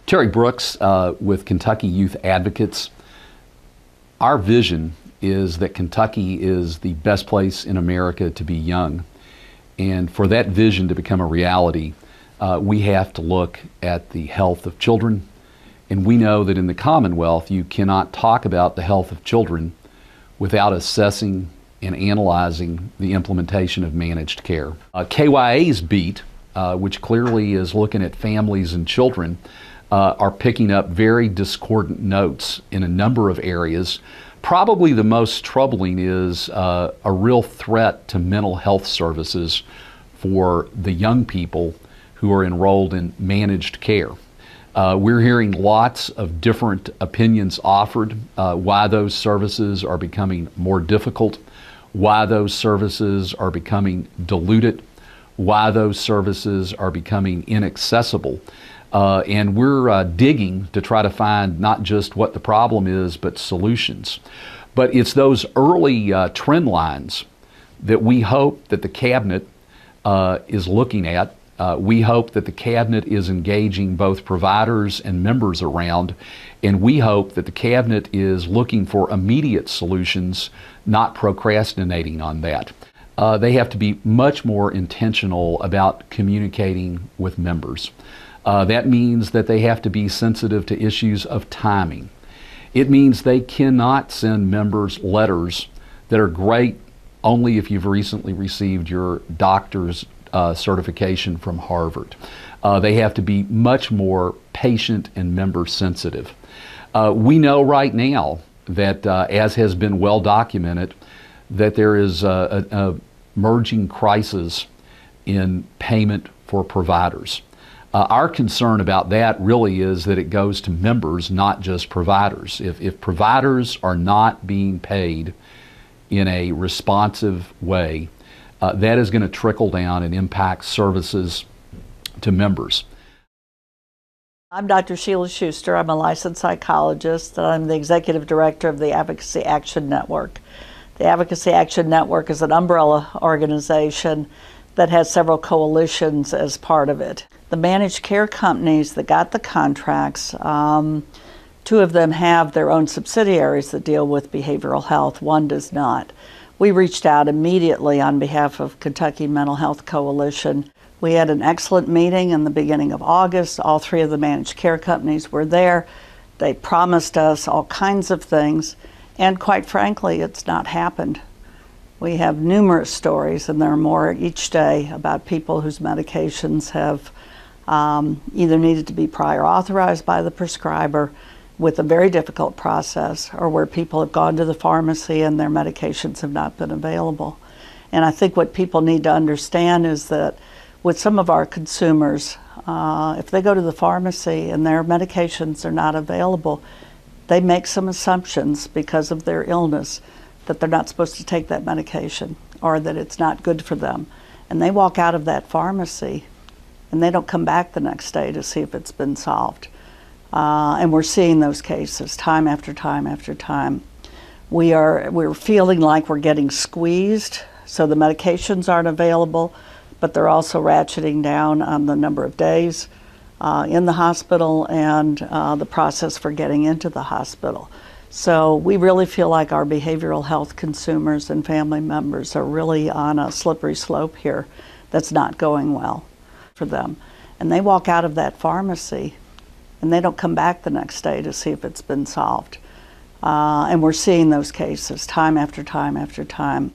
Terry Brooks with Kentucky Youth Advocates. Our vision is that Kentucky is the best place in America to be young. And for that vision to become a reality, we have to look at the health of children. And we know that in the Commonwealth, you cannot talk about the health of children without assessing and analyzing the implementation of managed care. KYA's beat, which clearly is looking at families and children, are picking up very discordant notes in a number of areas. Probably the most troubling is a real threat to mental health services for the young people who are enrolled in managed care. We're hearing lots of different opinions offered, why those services are becoming more difficult, why those services are becoming diluted, why those services are becoming inaccessible. And we're digging to try to find not just what the problem is, but solutions. But it's those early trend lines that we hope that the Cabinet is looking at. We hope that the Cabinet is engaging both providers and members around, and we hope that the Cabinet is looking for immediate solutions, not procrastinating on that. They have to be much more intentional about communicating with members. That means that they have to be sensitive to issues of timing. It means they cannot send members letters that are great only if you've recently received your doctor's certification from Harvard. They have to be much more patient and member sensitive. We know right now that, as has been well documented, that there is a emerging crisis in payment for providers. Our concern about that really is that it goes to members, not just providers. If providers are not being paid in a responsive way, that is going to trickle down and impact services to members. I'm Dr. Sheila Schuster. I'm a licensed psychologist, and I'm the executive director of the Advocacy Action Network. The Advocacy Action Network is an umbrella organization that has several coalitions as part of it. The managed care companies that got the contracts, two of them have their own subsidiaries that deal with behavioral health. One does not. We reached out immediately on behalf of Kentucky Mental Health Coalition. We had an excellent meeting in the beginning of August. All three of the managed care companies were there. They promised us all kinds of things, and quite frankly, it's not happened. We have numerous stories, and there are more each day, about people whose medications have either needed to be prior authorized by the prescriber with a very difficult process, or where people have gone to the pharmacy and their medications have not been available. And I think what people need to understand is that with some of our consumers, if they go to the pharmacy and their medications are not available, they make some assumptions because of their illness that they're not supposed to take that medication, or that it's not good for them. And they walk out of that pharmacy and they don't come back the next day to see if it's been solved. And we're seeing those cases time after time after time. We're feeling like we're getting squeezed, so the medications aren't available, but they're also ratcheting down on the number of days in the hospital and the process for getting into the hospital. So we really feel like our behavioral health consumers and family members are really on a slippery slope here that's not going well for them. And they walk out of that pharmacy and they don't come back the next day to see if it's been solved. And we're seeing those cases time after time after time.